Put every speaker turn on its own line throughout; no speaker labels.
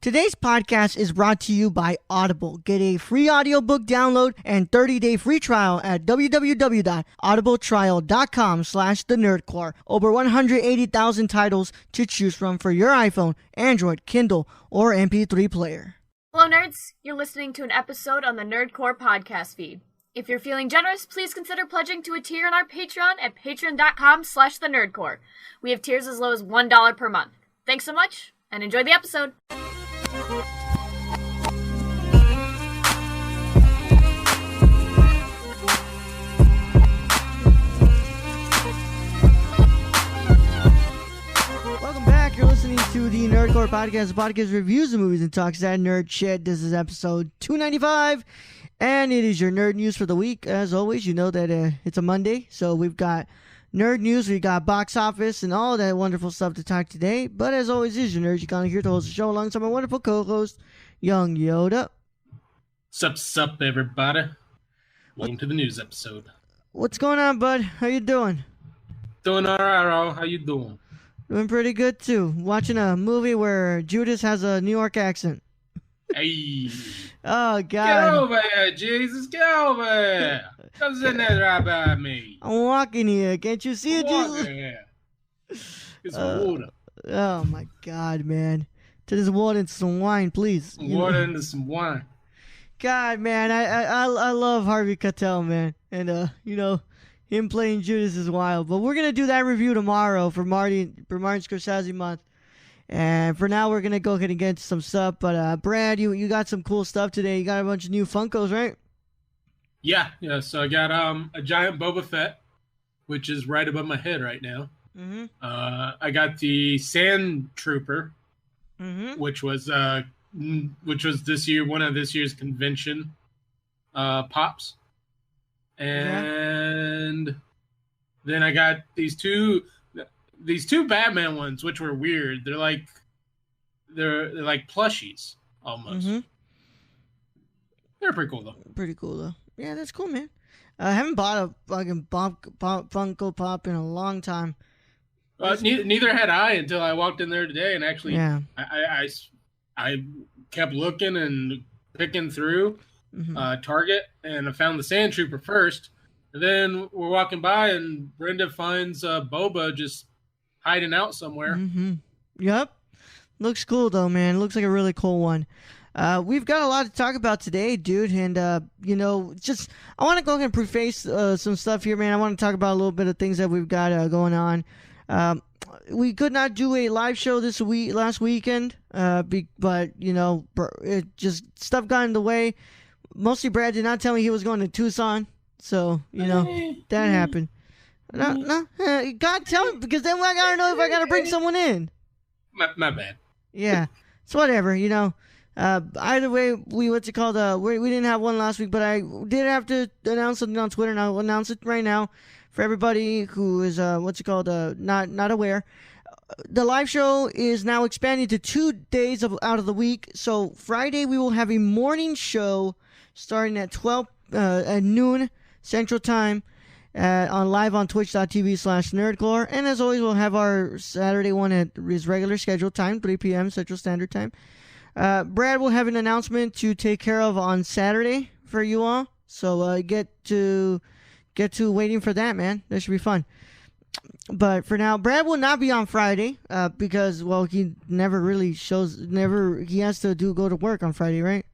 Today's podcast is brought to you by Audible. Get a free audiobook download and 30-day free trial at www.audibletrial.com/thenerdcore. Over 180,000 titles to choose from for your iPhone, Android, Kindle, or MP3 player.
Hello, nerds. You're listening to an episode on the Nerdcore podcast feed. If you're feeling generous, please consider pledging to a tier on our Patreon at patreon.com/thenerdcore. We have tiers as low as $1 per month. Thanks so much, and enjoy the episode.
Welcome back. You're listening to the Nerdcore podcast. The podcast reviews the movies and talks that nerd shit. This is episode 295. And it is your nerd news for the week. As always, you know that it's a Monday, so we've got nerd news, we got box office, and all that wonderful stuff to talk today. But as always, is your nerd. You're kind of here to host the show alongside my wonderful co-host, Young Yoda.
Sup, everybody. Welcome to the news episode.
What's going on, bud? How you doing?
Doing all right, Al. How you doing?
Doing pretty good, too. Watching a movie where Judas has a New York accent.
Hey.
Oh, God.
Get over here, Jesus. Get over here. Come sit there right by me.
I'm walking here. Can't you see it, Jesus?
Here. Get some water.
Oh, my God, man. To this water and some wine, please.
Water and some wine.
God, man, I love Harvey Keitel, man. And, him playing Judas is wild. But we're going to do that review tomorrow for Martin Scorsese month. And for now, we're going to go ahead and get some stuff. But, Brad, you got some cool stuff today. You got a bunch of new Funkos, right?
Yeah. So I got a giant Boba Fett, which is right above my head right now.
Mm-hmm.
I got the Sand Trooper, which was this year, one of this year's convention pops. And then I got these two Batman ones, which were weird. They're like plushies almost.
Mm-hmm.
They're pretty cool though.
Yeah, that's cool, man. I haven't bought a fucking Funko Pop in a long time.
Neither had I until I walked in there today, and actually,
yeah.
I kept looking and picking through Target, and I found the Sand Trooper first. And then we're walking by, and Brenda finds Boba just hiding out somewhere.
Mm-hmm. Yep. Looks cool, though, man. Looks like a really cool one. We've got a lot to talk about today, dude. And, I want to go ahead and preface some stuff here, man. I want to talk about a little bit of things that we've got going on. We could not do a live show last weekend, but, it just stuff got in the way. Mostly Brad did not tell me he was going to Tucson. So, that happened. No, God tell me, because then I got to know if I got to bring someone in.
My bad.
Yeah. It's whatever, either way, we didn't have one last week, but I did have to announce something on Twitter, and I'll announce it right now for everybody who is, not aware. The live show is now expanding to 2 days out of the week. So Friday, we will have a morning show starting at at noon Central Time, live on twitch.tv/nerdcore. And as always, we'll have our Saturday one at his regular scheduled time, 3 p.m. Central Standard Time. Brad will have an announcement to take care of on Saturday for you all. So get to waiting for that, man. That should be fun. But for now, Brad will not be on Friday because, he never really he has to go to work on Friday, right?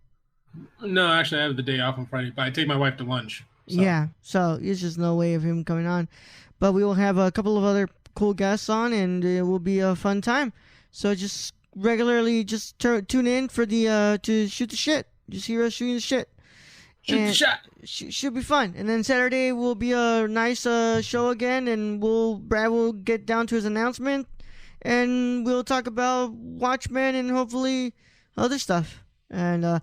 No, actually, I have the day off on Friday, but I take my wife to lunch. So.
Yeah, so there's just no way of him coming on. But we will have a couple of other cool guests on, and it will be a fun time. So just regularly tune in for to shoot the shit. Just hear us shooting the shit.
Shoot the shot.
Should be fun. And then Saturday will be a nice show again, and Brad will get down to his announcement, and we'll talk about Watchmen and hopefully other stuff. And I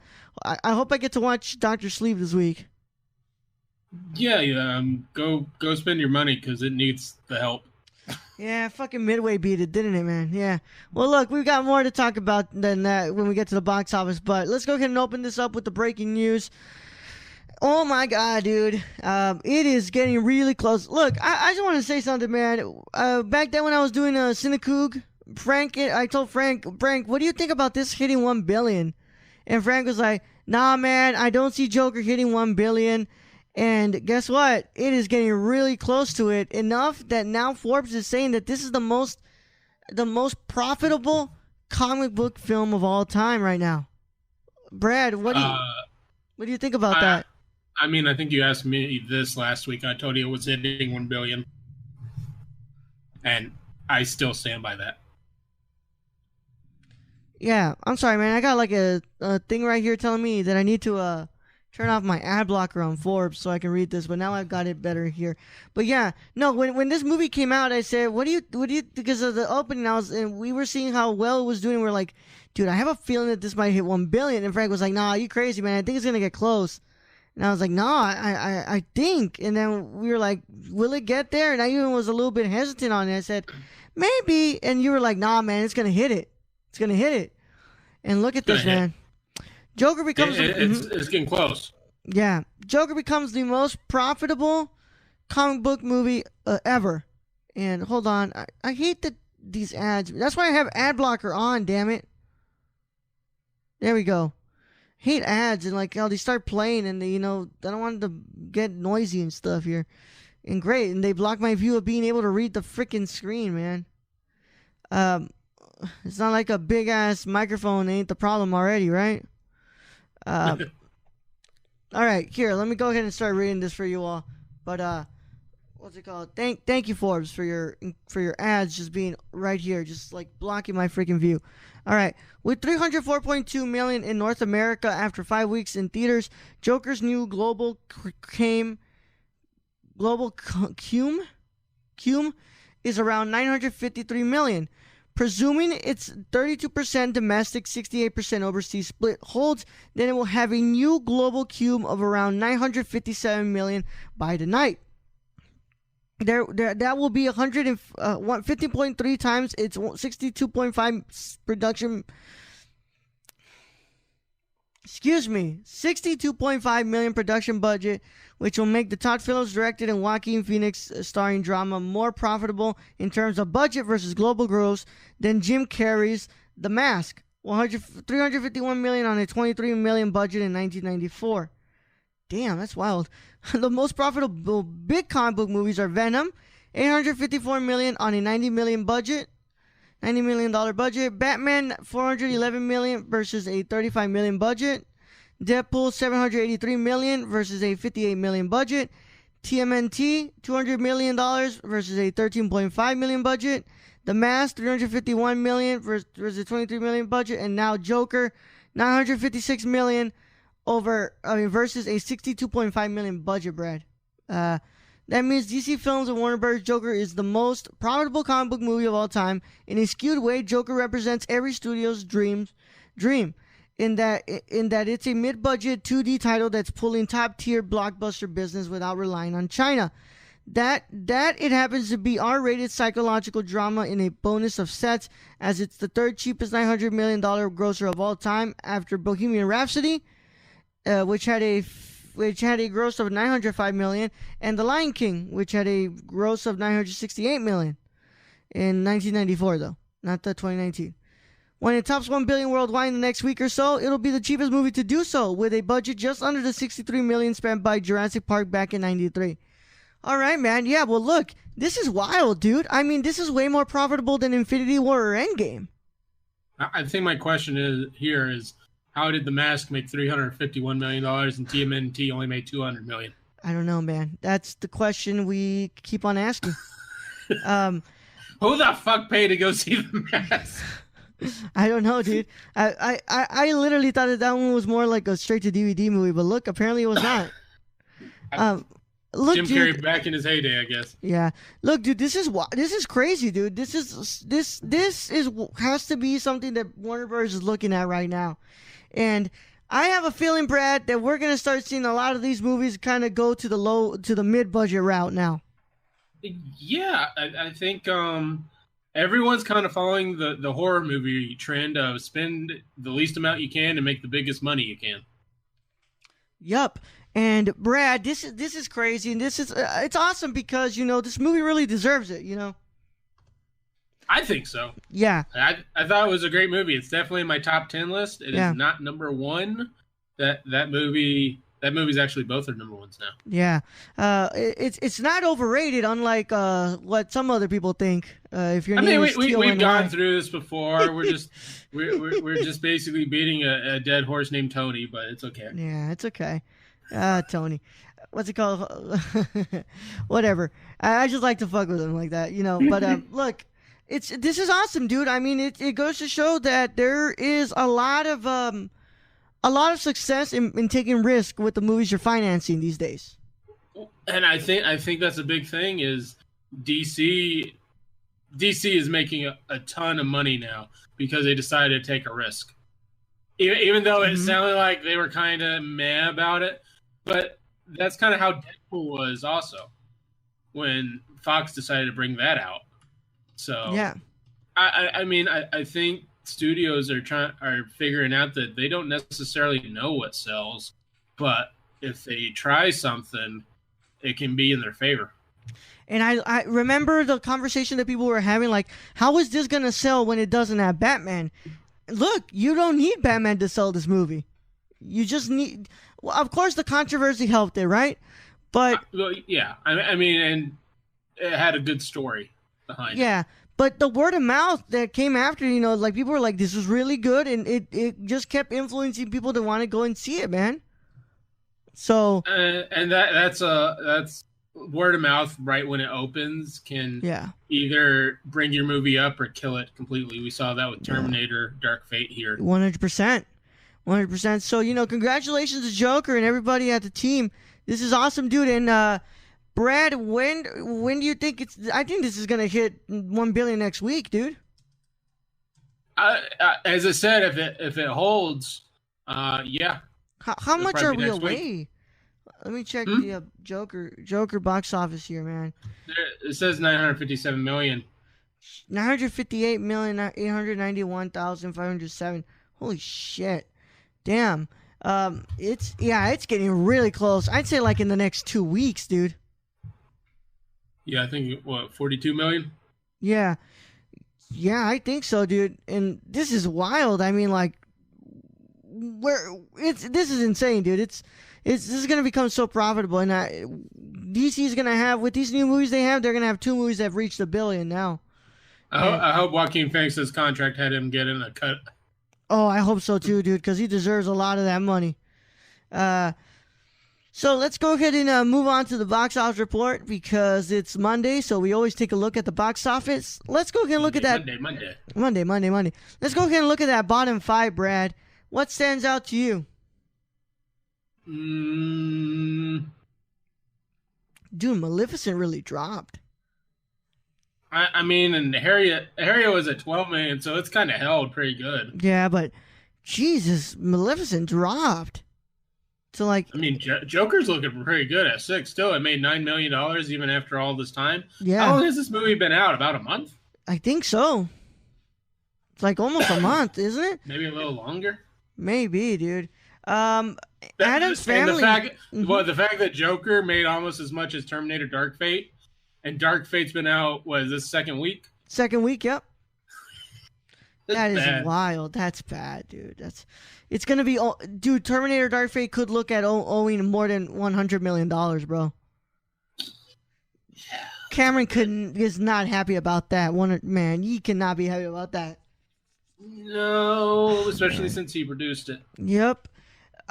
hope I get to watch Dr. Sleep this week.
Yeah. Go spend your money because it needs the help.
Yeah, fucking Midway beat it, didn't it, man? Yeah. Well, look, we've got more to talk about than that when we get to the box office, but let's go ahead and open this up with the breaking news. Oh my God, dude. It is getting really close. Look, I just want to say something, man. Back then when I was doing Cinecoog I told Frank, what do you think about this hitting 1 billion? And Frank was like, nah, man, I don't see Joker hitting 1 billion. And guess what? It is getting really close to it. Enough that now Forbes is saying that this is the most profitable comic book film of all time right now. Brad, what do you think about that?
I mean, I think you asked me this last week. I told you it was hitting 1 billion. And I still stand by that.
Yeah, I'm sorry, man. I got like a thing right here telling me that I need to turn off my ad blocker on Forbes so I can read this, but now I've got it better here. But yeah, no, when this movie came out, I said, what do you, because of the opening, and we were seeing how well it was doing. We're like, dude, I have a feeling that this might hit 1 billion. And Frank was like, nah, you crazy, man. I think it's going to get close. And I was like, no, I think. And then we were like, will it get there? And I even was a little bit hesitant on it. I said, maybe. And you were like, nah, man, it's going to hit it. It's going to hit it. And look at this, man. Joker becomes...
It's getting close.
Yeah. Joker becomes the most profitable comic book movie ever. And hold on. I hate these ads. That's why I have ad blocker on, damn it. There we go. Hate ads and like how they start playing and they, I don't want them to get noisy and stuff here. And great. And they block my view of being able to read the freaking screen, man. It's not like a big ass microphone ain't the problem already, right? All right, here, let me go ahead and start reading this for you all. But what's it called? Thank you, Forbes, for your ads just being right here, just like blocking my freaking view. All right, with 304.2 million in North America after 5 weeks in theaters, Joker's new global cume is around 953 million. Presuming its 32% domestic, 68% overseas split holds, then it will have a new global cume of around 957 million by the night. That will be 15.3 times its 62.5 production. 62.5 million production budget, which will make the Todd Phillips directed and Joaquin Phoenix starring drama more profitable in terms of budget versus global gross than Jim Carrey's The Mask, 351 million on a 23 million budget in 1994. Damn, that's wild. The most profitable big comic book movies are Venom, 854 million on a $90 million budget. Batman, 411 million versus a 35 million budget. Deadpool, 783 million versus a 58 million budget. TMNT, $200 million versus a 13.5 million budget. The Mask, 351 million versus a 23 million budget. And now Joker, 956 million versus a 62.5 million budget, Brad. That means DC Films and Warner Bros. Joker is the most profitable comic book movie of all time. In a skewed way, Joker represents every studio's dream. In that it's a mid-budget 2D title that's pulling top-tier blockbuster business without relying on China. That it happens to be R-rated psychological drama in a bonus of sets, as it's the third cheapest $900 million grosser of all time after Bohemian Rhapsody, which had a gross of 905 million, and The Lion King, which had a gross of 968 million in 1994, though, not the 2019. When it tops 1 billion worldwide in the next week or so, it'll be the cheapest movie to do so, with a budget just under the 63 million spent by Jurassic Park back in 93. All right, man. Yeah, well, look, this is wild, dude. I mean, this is way more profitable than Infinity War or Endgame.
I think my question is, how did The Mask make $351 million and TMNT only made $200 million?
I don't know, man. That's the question we keep on asking.
Who the fuck paid to go see The Mask?
I don't know, dude. I literally thought that one was more like a straight-to-DVD movie, but look, apparently it was not. Look,
Jim Carrey back in his heyday, I guess.
Yeah. Look, dude, this is crazy, dude. This has to be something that Warner Bros. Is looking at right now. And I have a feeling, Brad, that we're gonna start seeing a lot of these movies kind of go to the mid-budget route now.
Yeah, I think everyone's kind of following the horror movie trend of spend the least amount you can and make the biggest money you can.
Yup. And Brad, this is crazy, and this is it's awesome because this movie really deserves it.
I think so.
Yeah.
I thought it was a great movie. It's definitely in my top 10 list. It is not number one. That movie's actually both are number ones now.
Yeah. It's not overrated, unlike what some other people think. If your name is
we've gone through this before. We're just basically beating a dead horse named Tony, but it's okay.
Yeah, it's okay. Tony. What's it called? Whatever. I just like to fuck with him like that, you know. But look, this is awesome, dude. I mean, it goes to show that there is a lot of success in taking risk with the movies you're financing these days.
And I think that's a big thing is DC is making a ton of money now because they decided to take a risk. Even though it sounded like they were kind of meh about it, but that's kind of how Deadpool was also when Fox decided to bring that out. So
yeah,
I think studios are figuring out that they don't necessarily know what sells, but if they try something, it can be in their favor.
And I remember the conversation that people were having, like, how is this gonna sell when it doesn't have Batman? Look, you don't need Batman to sell this movie. You just need. Well, of course, the controversy helped it, right? But
well, yeah, I mean, and it had a good story behind it.
Yeah, but the word of mouth that came after, you know, like people were like, "This was really good," and it just kept influencing people to want to go and see it, man. So
and that's word of mouth right when it opens can either bring your movie up or kill it completely. We saw that with Terminator Dark Fate here.
100%. 100%. So, you know, congratulations to Joker and everybody at the team. This is awesome, dude. And Brad, when do you think I think this is going to hit 1 billion next week, dude.
As I said, if it holds, yeah.
How much are we away? Let me check the Joker box office here, man.
It says 957 million.
958,891,507. Holy shit. Damn. It's getting really close. I'd say like in the next 2 weeks, dude.
Yeah, I think 42 million?
Yeah. Yeah, I think so, dude. And this is wild. I mean, like this is insane, dude. This is going to become so profitable, and DC is going to have, with these new movies they have, they're going to have 2 movies that have reached $1 billion now.
I hope Joaquin Phoenix's contract had him get in a cut.
Oh, I hope so too, dude, because he deserves a lot of that money. So let's go ahead and move on to the box office report because it's Monday, so we always take a look at the box office. Let's go ahead and look at that. Monday. Let's go ahead and look at that bottom 5, Brad. What stands out to you? Dude, Maleficent really dropped.
I mean, and Harriet was at 12 million, so it's kind of held pretty good.
Yeah, but Jesus, Maleficent dropped. So like,
I mean, Joker's looking pretty good at 6. Still, it made $9 million even after all this time.
Yeah.
How long has this movie been out? About a month?
I think so. It's like almost a month, isn't it?
Maybe a little longer.
Maybe, dude. Adam's Family.
The fact that Joker made almost as much as Terminator Dark Fate, and Dark Fate's been out, what is this, second week?
Second week, yep. That is
bad.
wild. That's bad, dude. It's gonna be, dude. Terminator Dark Fate could look at owing more than $100 million, bro.
Yeah.
Cameron is not happy about that. Man, he cannot be happy about that.
No, especially since he produced it.
Yep.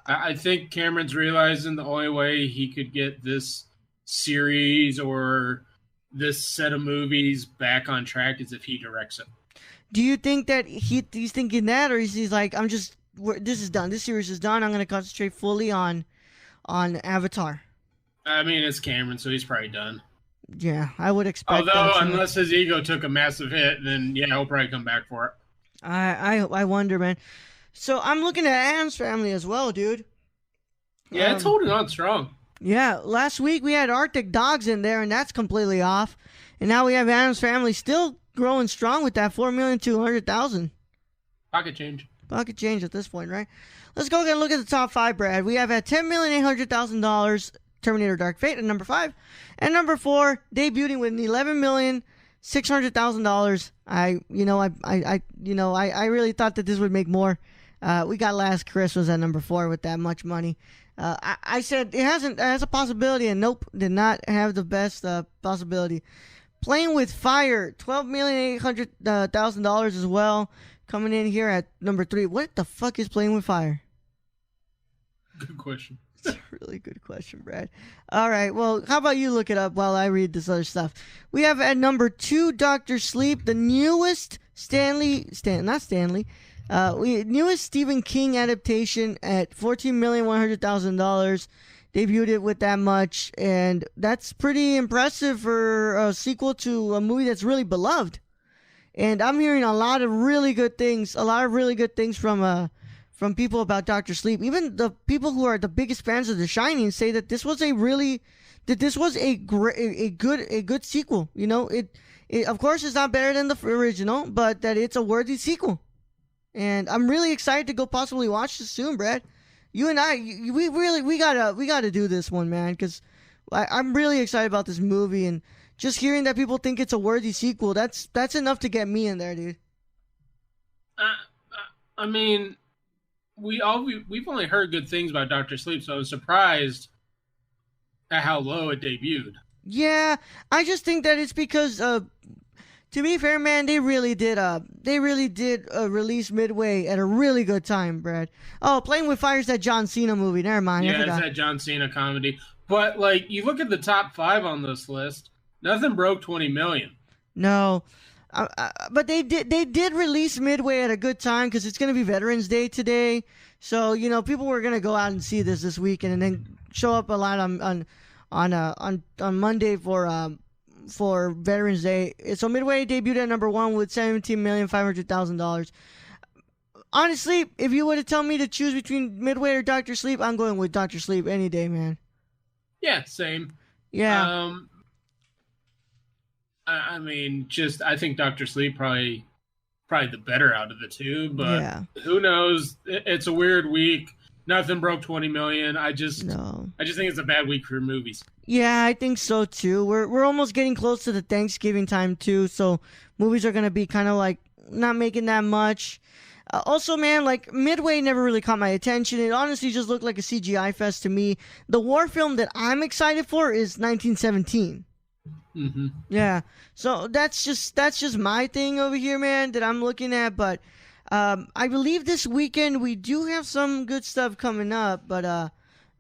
I think Cameron's realizing the only way he could get this series or this set of movies back on track is if he directs it.
Do you think that he's thinking that, or he's like, this is done. This series is done. I'm going to concentrate fully on Avatar.
I mean, it's Cameron, so he's probably done.
Yeah, I would expect.
Although, unless his ego took a massive hit, then yeah, he'll probably come back for it.
I wonder, man. So I'm looking at Adam's Family as well, dude.
Yeah, it's holding on strong.
Yeah, last week we had Arctic Dogs in there, and that's completely off. And now we have Adam's Family still growing strong with that 4,200,000.
Pocket change.
Pocket change at this point, right? Let's go ahead and look at the top 5, Brad. We have at $10,800,000 Terminator Dark Fate at number 5. And number 4, debuting with $11 million, $600,000. I really thought that this would make more. We got Last Christmas at number 4 with that much money. I said it has a possibility, and nope, did not have the best possibility. Playing with Fire, $12,800,000 as well, coming in here at number 3. What the fuck is Playing with Fire?
Good question.
It's a really good question, Brad. All right, well, how about you look it up while I read this other stuff? We have at number 2, Dr. Sleep, the newest newest Stephen King adaptation at $14,100,000. Debuted it with that much, and that's pretty impressive for a sequel to a movie that's really beloved. And I'm hearing a lot of really good things from people about Dr. Sleep. Even the people who are the biggest fans of The Shining say that this was a good sequel. You know, it of course it's not better than the original, but that it's a worthy sequel. And I'm really excited to go possibly watch this soon, Brad. You and I, we gotta do this one, man, because I'm really excited about this movie, and just hearing that people think it's a worthy sequel, that's enough to get me in there, dude.
I mean, we've only heard good things about Dr. Sleep, so I was surprised at how low it debuted.
Yeah, I just think that it's because, to be fair, man, they really did release Midway at a really good time, Brad. Oh, Playing with Fire's that John Cena movie. Never mind.
Yeah, it's that John Cena comedy. But like, you look at the top 5 on this list, nothing broke 20 million.
No, but they did release Midway at a good time because it's going to be Veterans Day today. So people were going to go out and see this weekend, and then show up a lot on Monday for Veterans Day. So Midway debuted at number 1 with $17,500,000. Honestly, if you would have told me to choose between Midway or Dr. Sleep, I'm going with Dr. Sleep any day, man.
Yeah, same.
Yeah.
I mean, I think Dr. Sleep probably the better out of the two, but yeah. Who knows? It's a weird week. Nothing broke 20 million. I just think it's a bad week for movies.
Yeah, I think so too. We're almost getting close to the Thanksgiving time too, so movies are gonna be kind of like not making that much. Also, man, like Midway never really caught my attention. It honestly just looked like a CGI fest to me. The war film that I'm excited for is 1917.
Mm-hmm.
Yeah, so that's just my thing over here, man, that I'm looking at. But I believe this weekend we do have some good stuff coming up, but I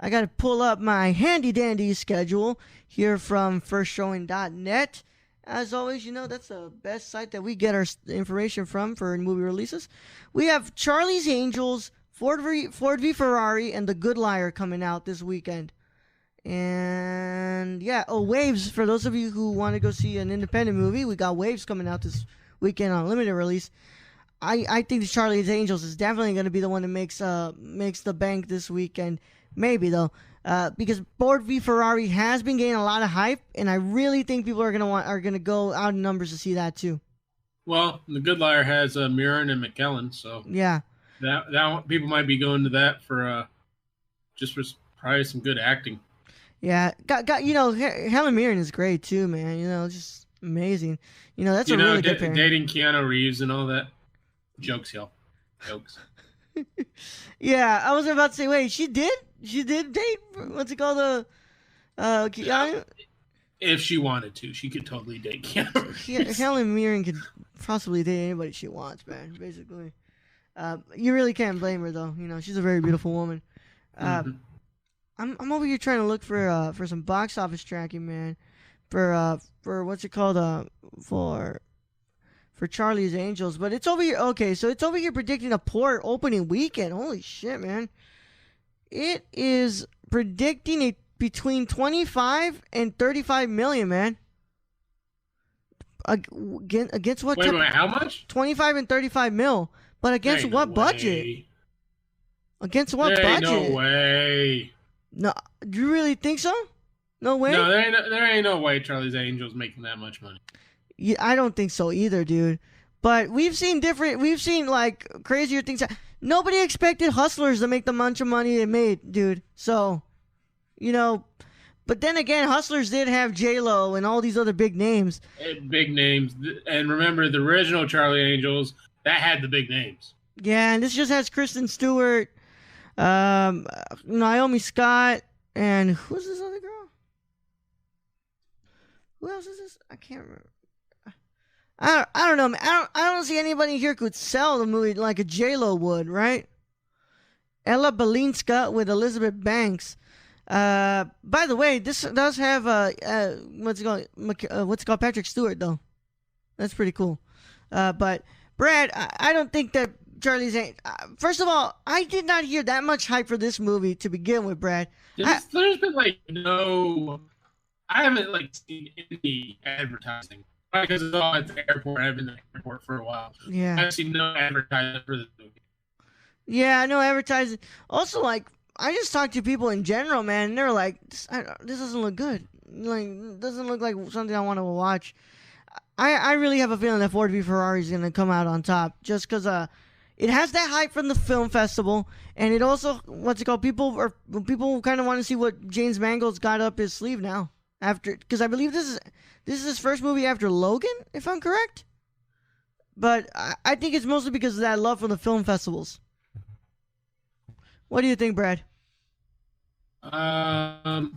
got to pull up my handy-dandy schedule here from firstshowing.net. As always, that's the best site that we get our information from for movie releases. We have Charlie's Angels, Ford v Ferrari, and The Good Liar coming out this weekend. And, yeah, Waves, for those of you who want to go see an independent movie, we got Waves coming out this weekend on limited release. I think the Charlie's Angels is definitely going to be the one that makes the bank this weekend. Maybe, though, because Ford v Ferrari has been getting a lot of hype, and I really think people are gonna go out in numbers to see that too.
Well, The Good Liar has Mirren and McKellen, so
yeah,
that people might be going to that for probably some good acting.
Yeah, Helen Mirren is great too, man. Just amazing. That's a really good pairing.
Dating Keanu Reeves and all that. Jokes.
Yeah, I was about to say, wait, she did date, what's it called, Keanu?
If she wanted to, she could totally date Keanu.
Helen Mirren could possibly date anybody she wants, man, basically. You really can't blame her, though. She's a very beautiful woman. I'm over here trying to look for some box office tracking, man, for what's it called, for Charlie's Angels, but it's over here. Okay, so it's over here predicting a poor opening weekend. Holy shit, man. It is predicting between 25 and 35 million, man. Against what?
Wait, how much?
25 and 35 mil. But against what budget? Against what budget?
No way.
No, do you really think so? No way?
No, there ain't no way Charlie's Angels making that much money.
Yeah, I don't think so either, dude. But we've seen like crazier things. Nobody expected Hustlers to make the bunch of money it made, dude. So, But then again, Hustlers did have J-Lo and all these other big names.
Big names. And remember, the original Charlie Angels, that had the big names.
Yeah, and this just has Kristen Stewart, Naomi Scott, and who's this other girl? Who else is this? I can't remember. I don't know. I don't see anybody here could sell the movie like a J-Lo would, right? Ella Balinska with Elizabeth Banks. By the way, this does have what's it called? Patrick Stewart though. That's pretty cool. But Brad, I don't think that Charlie's Angels. First of all, I did not hear that much hype for this movie to begin with, Brad.
There's been I haven't seen any advertising because it's all at the airport. I've been at the airport for a while.
Yeah,
I've seen no advertising for this movie.
Yeah, no advertising. Also, I just talked to people in general, man, and they're like, this doesn't look good. It doesn't look like something I want to watch. I really have a feeling that Ford v Ferrari is going to come out on top just because it has that hype from the film festival, and it also, people kind of want to see what James Mangold's got up his sleeve now. Because I believe this is his first movie after Logan, if I'm correct. But I think it's mostly because of that love from the film festivals. What do you think, Brad?
You kind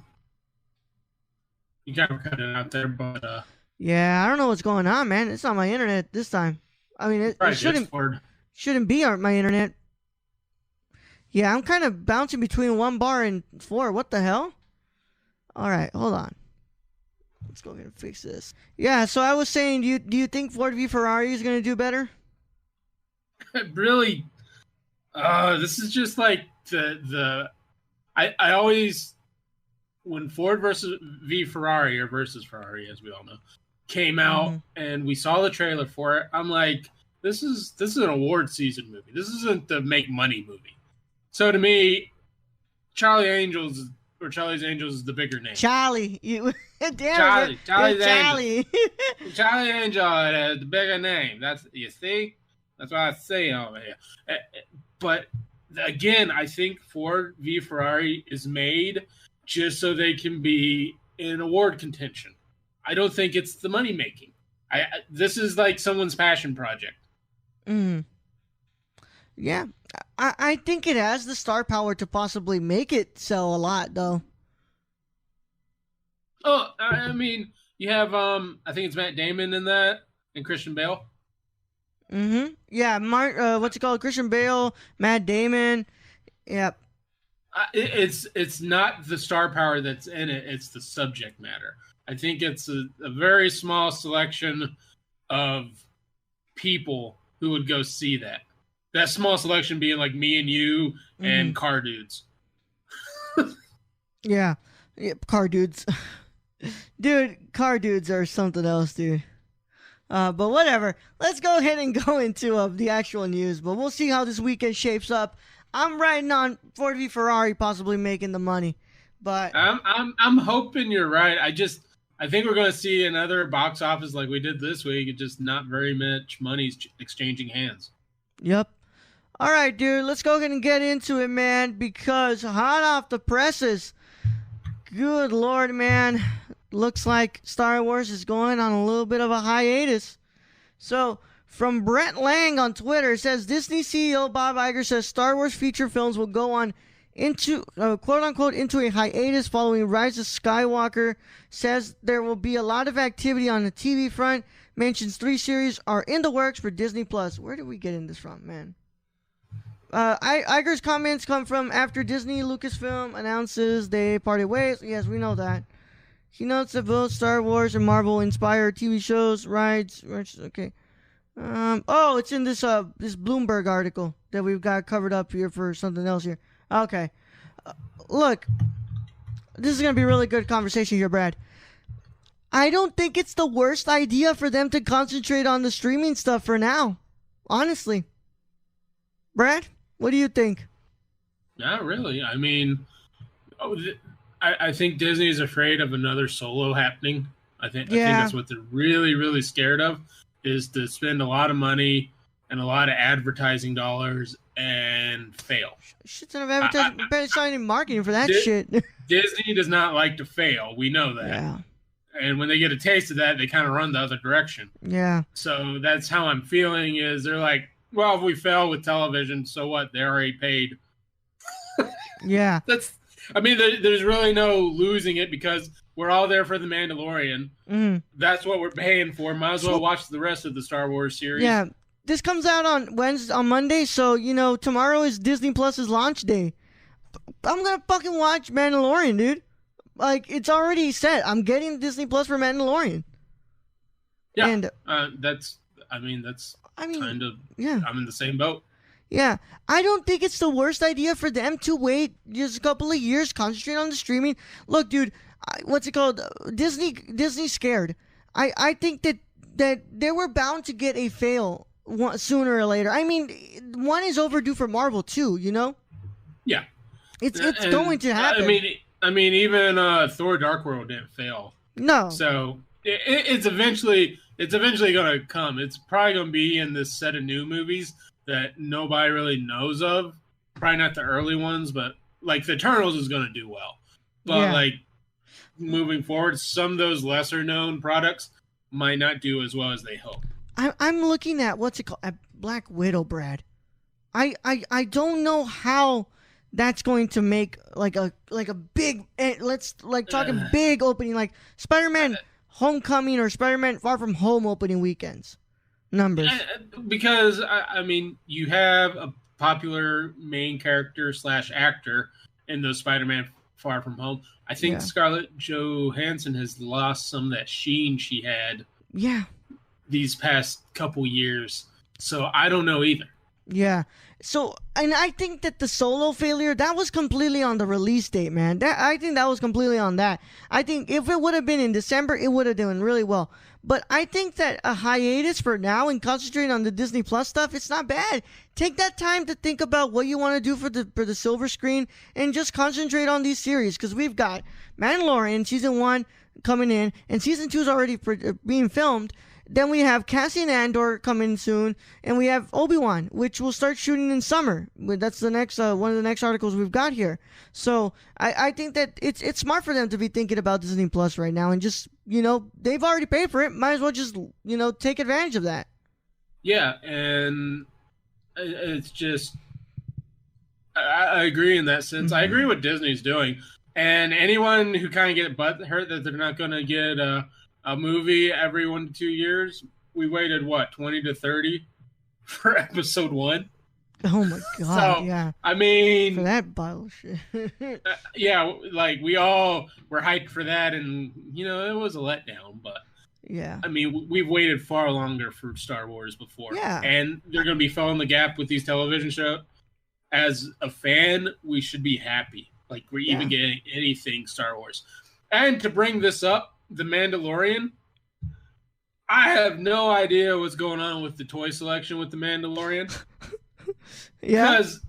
of cut it out there, but
yeah, I don't know what's going on, man. It's on my internet this time. I mean, it shouldn't be on my internet. Yeah, I'm kind of bouncing between 1 bar and 4. What the hell? All right, hold on. Let's go ahead and fix this. Yeah, so I was saying, do you think Ford v Ferrari is going to do better?
Really, this is just like I always, when Ford v Ferrari, or versus Ferrari, as we all know, came out and we saw the trailer for it, I'm like, this is an award season movie. This isn't the make money movie. So to me, Charlie's Angels is the bigger name.
Charlie, Charlie's
Angels. Charlie Angel is the bigger name. That's what I say over here. But again, I think Ford v Ferrari is made just so they can be in award contention. I don't think it's the money making. This is like someone's passion project.
Yeah, I think it has the star power to possibly make it sell a lot, though.
Oh, I mean, you have I think it's Matt Damon in that, and Christian Bale.
Yeah, what's it called? Christian Bale, Matt Damon. Yep.
It's not the star power that's in it. It's the subject matter. I think it's a very small selection of people who would go see that. That small selection being like me and you and car dudes.
Yeah, car dudes. Dude, car dudes are something else, dude. But whatever. Let's go ahead and go into the actual news. But we'll see how this weekend shapes up. I'm riding on Ford v Ferrari possibly making the money. But
I'm hoping you're right. I think we're going to see another box office like we did this week. It's just not very much money's exchanging hands.
Yep. All right, dude. Let's go ahead and get into it, man. Because hot off the presses, good Lord, man. Looks like Star Wars is going on a little bit of a hiatus. So, from Brett Lang on Twitter, it says Disney CEO Bob Iger says Star Wars feature films will go on into, quote unquote, into a hiatus following Rise of Skywalker. Says there will be a lot of activity on the TV front. Mentions 3 series are in the works for Disney Plus. Where did we get in this from, man? Iger's comments come from after Disney Lucasfilm announces they parted ways. Yes, we know that. He notes that both Star Wars and Marvel inspired TV shows, rides. Okay. It's in this Bloomberg article that we've got covered up here for something else here. Okay. Look, this is gonna be a really good conversation here, Brad. I don't think it's the worst idea for them to concentrate on the streaming stuff for now. Honestly. Brad, what do you think?
Not really. I mean, I think Disney is afraid of another Solo happening. I think that's what they're really, really scared of, is to spend a lot of money and a lot of advertising dollars and fail.
Shit's of advertising, better signing marketing for that shit.
Disney does not like to fail. We know that.
Yeah.
And when they get a taste of that, they kind of run the other direction.
Yeah.
So that's how I'm feeling. Is they're like, well, if we fail with television, so what? They already paid.
Yeah.
There's really no losing it because we're all there for the Mandalorian.
Mm.
That's what we're paying for. Might as well watch the rest of the Star Wars series.
Yeah. This comes out on Monday, so tomorrow is Disney Plus's launch day. I'm gonna fucking watch Mandalorian, dude. Like, it's already set. I'm getting Disney Plus for Mandalorian.
Yeah,
and
that's kind of.
Yeah,
I'm in the same boat.
Yeah, I don't think it's the worst idea for them to wait just a couple of years, concentrate on the streaming. Look, dude, what's it called? Disney's scared. I think that they were bound to get a fail sooner or later. I mean, one is overdue for Marvel too.
Yeah,
it's going to happen.
I mean, even Thor: Dark World didn't fail.
No.
So it's eventually going to come. It's probably going to be in this set of new movies that nobody really knows of. Probably not the early ones, but like the Eternals is going to do well. But like moving forward, some of those lesser known products might not do as well as they hope.
I'm looking at what's it called? At Black Widow, Brad. I don't know how that's going to make like a big, let's talk a big opening, like Spider-Man Homecoming or Spider-Man Far From Home opening weekends numbers.
Because I mean, you have a popular main character / actor in those Spider-Man Far From Home. I think Scarlett Johansson has lost some of that sheen she had.
Yeah.
These past couple years. So I don't know either.
Yeah. So, and I think that the Solo failure, that was completely on the release date, man. I think that was completely on that. I think if it would have been in December, it would have done really well. But I think that a hiatus for now and concentrating on the Disney Plus stuff, it's not bad. Take that time to think about what you want to do for the silver screen and just concentrate on these series. Because we've got Mandalorian Season 1 coming in, and Season 2 is already being filmed. Then we have Cassian Andor coming soon, and we have Obi-Wan, which will start shooting in summer. That's the next one of the next articles we've got here. So I think that it's smart for them to be thinking about Disney Plus right now, and just they've already paid for it. Might as well just take advantage of that. Yeah,
and it's just I agree in that sense. I agree what Disney's doing, and anyone who kind of get butthurt that they're not going to get a movie every 1 to 2 years. We waited 20 to 30 for episode 1.
Oh my god!
So,
yeah,
I mean,
for that bullshit.
Yeah, like we all were hyped for that, and it was a letdown. But
yeah,
I mean, we've waited far longer for Star Wars before.
Yeah,
and they're going to be filling the gap with these television shows. As a fan, we should be happy. Like we're even getting anything Star Wars. And to bring this up, The Mandalorian, I have no idea what's going on with the toy selection with The Mandalorian.
Yeah.
Because,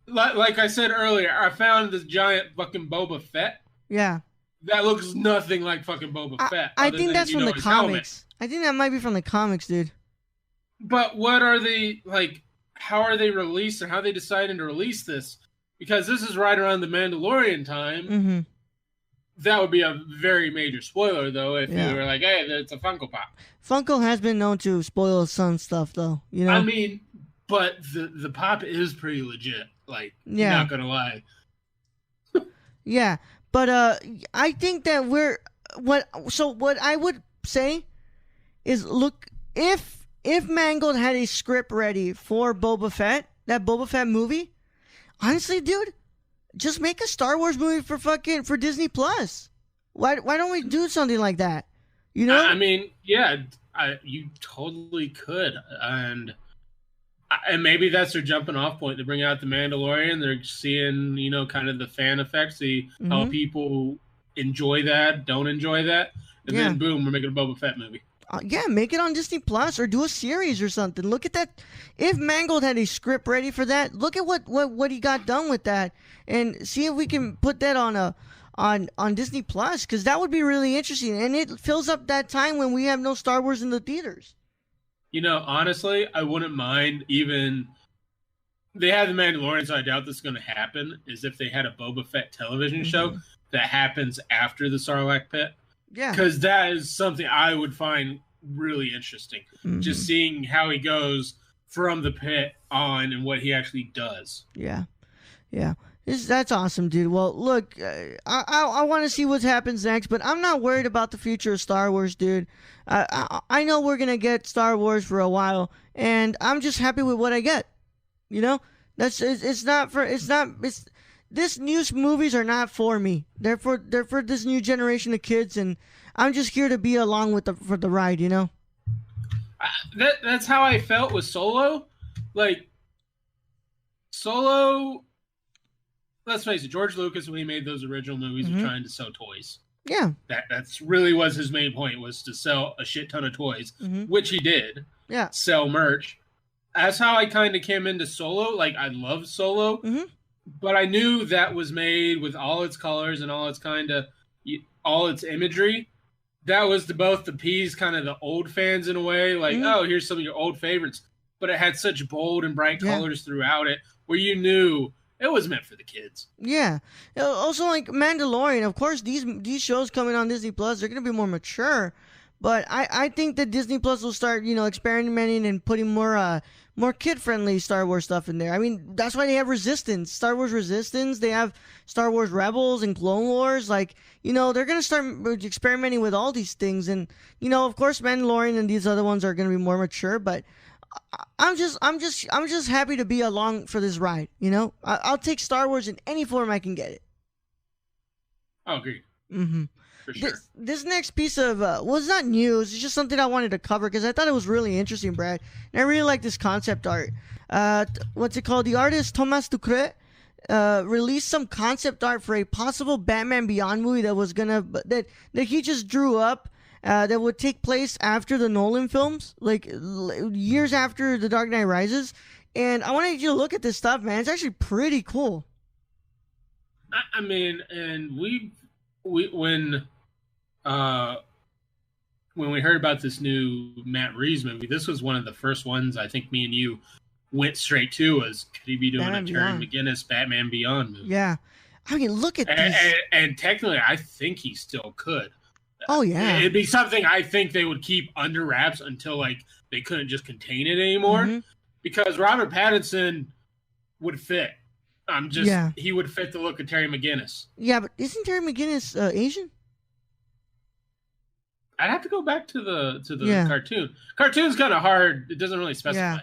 like I said earlier, I found this giant fucking Boba Fett.
Yeah.
That looks nothing like fucking Boba Fett.
I think that's from the comics.
Helmet.
I think that might be from the comics, dude.
But what are they, how are they released and how are they deciding to release this? Because this is right around the Mandalorian time.
Mm-hmm.
That would be a very major spoiler, though, if you were like, hey, it's a Funko Pop.
Funko has been known to spoil some stuff, though.
I mean, but the pop is pretty legit. Not going to lie.
Yeah, but I think that what I would say is, look, if Mangold had a script ready for Boba Fett, that Boba Fett movie, honestly, dude, just make a Star Wars movie for Disney Plus. Why don't we do something like that?
I mean, yeah, you totally could, and maybe that's their jumping off point. They bring out the Mandalorian. They're seeing kind of the fan effects, see how people enjoy that, don't enjoy that, and then boom, we're making a Boba Fett movie.
Make it on Disney Plus or do a series or something. Look at that. If Mangold had a script ready for that, look at what he got done with that, and see if we can put that on Disney Plus, because that would be really interesting, and it fills up that time when we have no Star Wars in the theaters.
Honestly, I wouldn't mind even they had the Mandalorian, so I doubt this is going to happen, is if they had a Boba Fett television show that happens after the Sarlacc pit.
Yeah.
Because that is something I would find really interesting. Just seeing how he goes from the pit on and what he actually does.
Yeah. Yeah. That's awesome, dude. Well, look, I want to see what happens next, but I'm not worried about the future of Star Wars, dude. I know we're going to get Star Wars for a while, and I'm just happy with what I get. You know, this new movies are not for me. They're for this new generation of kids, and I'm just here to be along for the ride. You know,
that's how I felt with Solo. Like Solo, let's face it, George Lucas, when he made those original movies, was trying to sell toys.
Yeah,
that's really was his main point, was to sell a shit ton of toys, which he did.
Yeah,
sell merch. That's how I kind of came into Solo. Like, I love Solo, but I knew that was made with all its colors and all its all its imagery. That was to both appease kind of the old fans in a way, like, oh, here's some of your old favorites. But it had such bold and bright colors throughout it, where you knew it was meant for the kids.
Yeah. Also, like Mandalorian, of course, these shows coming on Disney Plus, they're going to be more mature. But I think that Disney Plus will start, experimenting and putting more kid-friendly Star Wars stuff in there. I mean, that's why they have Resistance, Star Wars Resistance. They have Star Wars Rebels and Clone Wars. Like, they're going to start experimenting with all these things. And, of course, Mandalorian and these other ones are going to be more mature. But I'm just happy to be along for this ride. I'll take Star Wars in any form I can get it.
I agree. For sure.
This next piece of it's not news. It's just something I wanted to cover because I thought it was really interesting, Brad. And I really like this concept art. What's it called? The artist Thomas Ducret released some concept art for a possible Batman Beyond movie that he just drew up. That would take place after the Nolan films, like years after The Dark Knight Rises. And I wanted you to look at this stuff, man. It's actually pretty cool.
I mean, and when we heard about this new Matt Reeves movie, this was one of the first ones I think me and you went straight to, was could he be doing Batman a Terry McGinnis Batman Beyond movie?
Yeah. I mean, look at this.
And technically, I think he still could.
Oh, yeah.
It'd be something I think they would keep under wraps until, like, they couldn't just contain it anymore. Because Robert Pattinson would fit. He would fit the look of Terry McGinnis.
Yeah, but isn't Terry McGinnis Asian?
I'd have to go back to the cartoon. Cartoon's kind of hard. It doesn't really specify.
Yeah.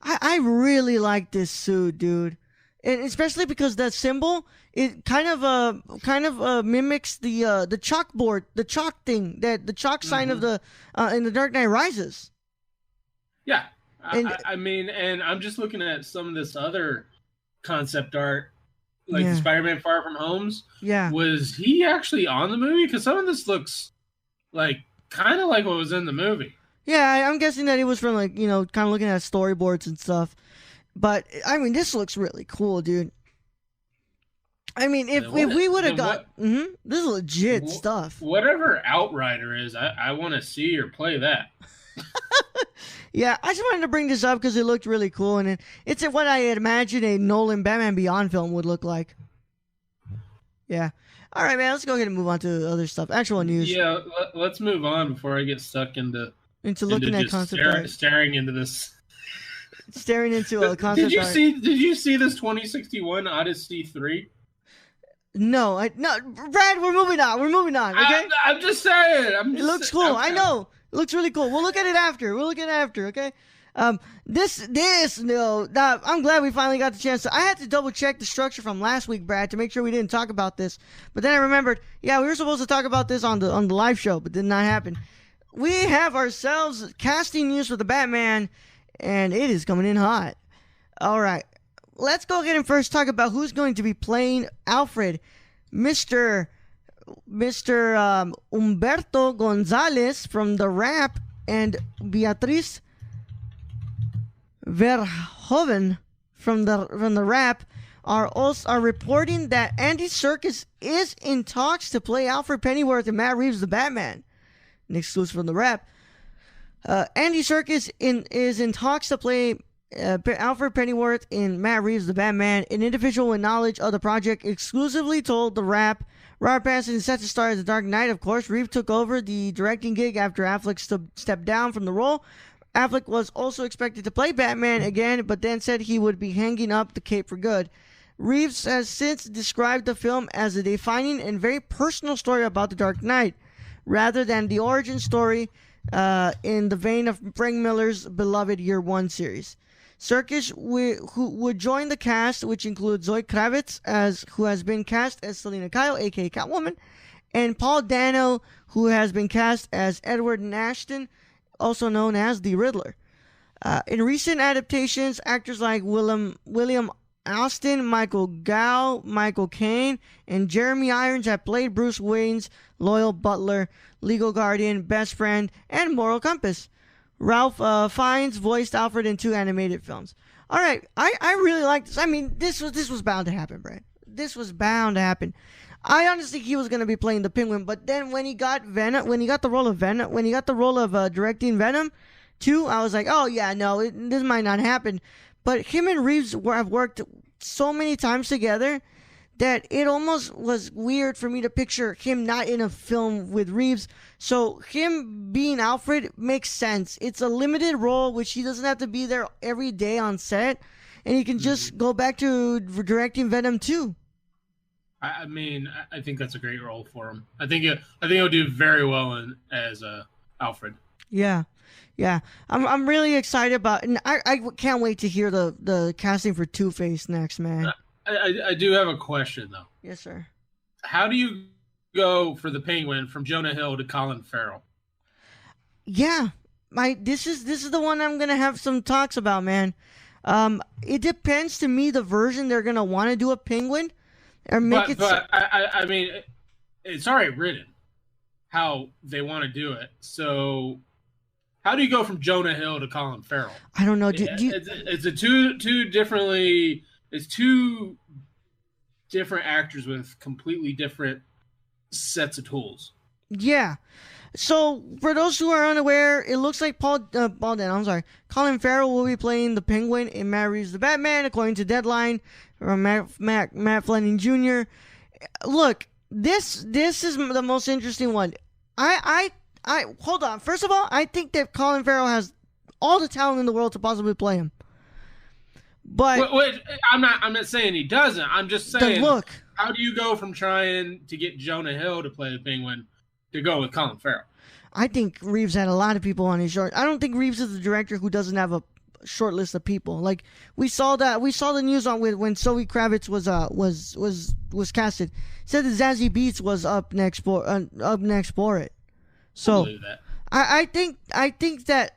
I really like this suit, dude. And especially because that symbol, it kind of mimics the chalkboard, the chalk thing, the chalk sign of the in The Dark Knight Rises.
Yeah. I mean, and I'm just looking at some of this other concept art, like the Spider-Man Far From Homes.
Yeah.
Was he actually on the movie? Because some of this looks like kind of like what was in the movie.
Yeah, I'm guessing that he was from, like, kind of looking at storyboards and stuff. But I mean, this looks really cool, dude. I mean, if we would have got this is legit stuff.
Whatever Outrider is, I want to see or play that.
Yeah, I just wanted to bring this up because it looked really cool, and it's what I had imagined a Nolan Batman Beyond film would look like. Yeah. All right, man. Let's go ahead and move on to other stuff. Actual news.
Yeah, let's move on before I get stuck into
looking at concept art.
Staring into this.
Staring into a concept art.
Did you see this 2061 Odyssey 3?
No, Brad, we're moving on. Okay.
I'm just saying.
It looks cool. I know. It looks really cool. We'll look at it after. Okay. I'm glad we finally got the chance I had to double check the structure from last week, Brad, to make sure we didn't talk about this. But then I remembered, we were supposed to talk about this on the live show, but did not happen. We have ourselves casting news for the Batman, and it is coming in hot. All right. Let's go ahead and first talk about who's going to be playing Alfred. Mr. Humberto Gonzalez from The Rap and Beatriz Verhoeven from the Rap are reporting that Andy Serkis is in talks to play Alfred Pennyworth and Matt Reeves the Batman. An exclusive from The Rap. Andy Serkis is in talks to play Alfred Pennyworth in Matt Reeves' The Batman, an individual with knowledge of the project, exclusively told The Wrap Robert Pattinson is set to star as The Dark Knight. Of course, Reeves took over the directing gig after Affleck stepped down from the role. Affleck was also expected to play Batman again, but then said he would be hanging up the cape for good. Reeves has since described the film as a defining and very personal story about the Dark Knight, rather than the origin story in the vein of Frank Miller's beloved Year One series. Serkis, who would join the cast, which includes Zoe Kravitz, who has been cast as Selena Kyle, aka Catwoman, and Paul Dano, who has been cast as Edward Nashton, also known as the Riddler. In recent adaptations, actors like William Austin, Michael Gough, Michael Caine, and Jeremy Irons have played Bruce Wayne's loyal butler, legal guardian, best friend, and moral compass. Ralph Fiennes voiced Alfred in 2 animated films. All right, I really like this. I mean, this was bound to happen, Brad. This was bound to happen. I honestly think he was going to be playing the Penguin, but then when he got the role of directing Venom 2, I was like, oh yeah, no, this might not happen. But him and Reeves have worked so many times together that it almost was weird for me to picture him not in a film with Reeves. So him being Alfred makes sense. It's a limited role, which he doesn't have to be there every day on set, and he can just go back to directing Venom 2.
I mean, I think that's a great role for him. I think he'll do very well as Alfred.
Yeah. I'm really excited about, and I can't wait to hear the casting for Two-Face next, man.
I do have a question though.
Yes, sir.
How do you go for the Penguin from Jonah Hill to Colin Farrell?
Yeah, this is the one I'm gonna have some talks about, man. It depends to me the version they're gonna want to do a Penguin, or make it.
But I mean, it's already written how they want to do it. So how do you go from Jonah Hill to Colin Farrell?
I don't know.
It's two different actors with completely different sets of tools.
Yeah. So for those who are unaware, it looks like Colin Farrell will be playing the Penguin in Matt Reeves' The Batman, according to Deadline from Matt Fleming Jr. Look, this is the most interesting one. I hold on. First of all, I think that Colin Farrell has all the talent in the world to possibly play him. But
I'm not saying he doesn't. I'm just saying,
look,
how do you go from trying to get Jonah Hill to play the Penguin to go with Colin Farrell?
I think Reeves had a lot of people on his short. I don't think Reeves is the director who doesn't have a short list of people. Like we saw the news on when Zoe Kravitz was casted. Said that Zazie Beetz was up next for it. So I think that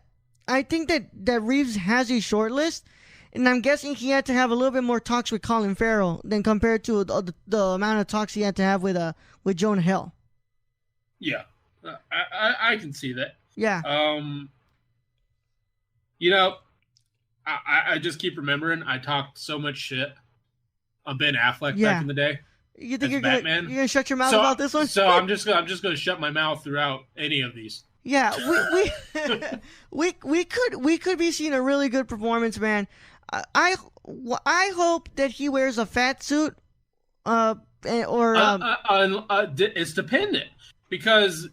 Reeves has a short list. And I'm guessing he had to have a little bit more talks with Colin Farrell than compared to the amount of talks he had to have with Jonah Hill.
Yeah, I can see that.
Yeah.
I just keep remembering I talked so much shit on Ben Affleck back in the day.
You think you're gonna shut your mouth about this one?
So I'm just gonna shut my mouth throughout any of these.
Yeah, we could be seeing a really good performance, man. I hope that he wears a fat suit,
it's dependent because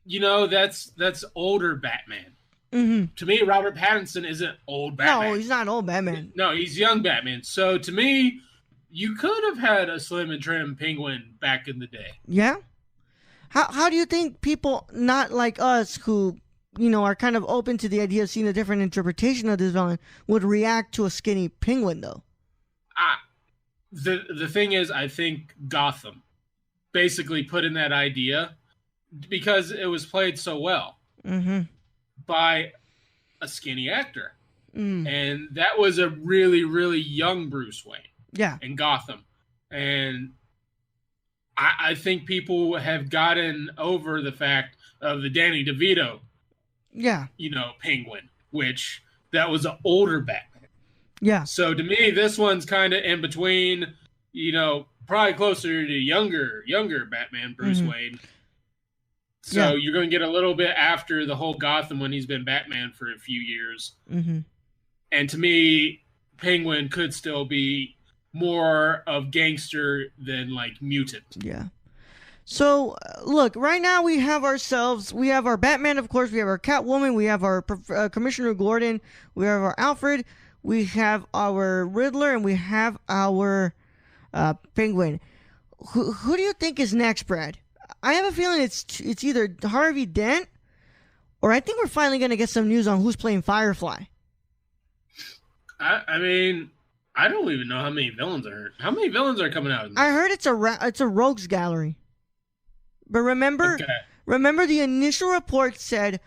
that's older Batman.
Mm-hmm.
To me, Robert Pattinson isn't old Batman.
No, he's not old Batman.
No, he's young Batman. So to me, you could have had a slim and trim Penguin back in the day.
Yeah. How do you think people not like us who are kind of open to the idea of seeing a different interpretation of this villain would react to a skinny Penguin, though?
The thing is, I think Gotham basically put in that idea because it was played so well by a skinny actor. And that was a really, really young Bruce Wayne in Gotham. And I think people have gotten over the fact of the Danny DeVito Penguin, which that was an older Batman.
Yeah.
So to me, this one's kind of in between, probably closer to younger Batman, Bruce Wayne. So you're going to get a little bit after the whole Gotham when he's been Batman for a few years. And to me, Penguin could still be more of gangster than like mutant.
Yeah. So, look, right now we have our Batman, of course, we have our Catwoman, we have our Commissioner Gordon, we have our Alfred, we have our Riddler, and we have our Penguin. Who do you think is next, Brad? I have a feeling it's either Harvey Dent, or I think we're finally going to get some news on who's playing Firefly.
I mean, I don't even know how many villains are. How many villains are coming out?
I heard it's a rogues gallery. But remember the initial report said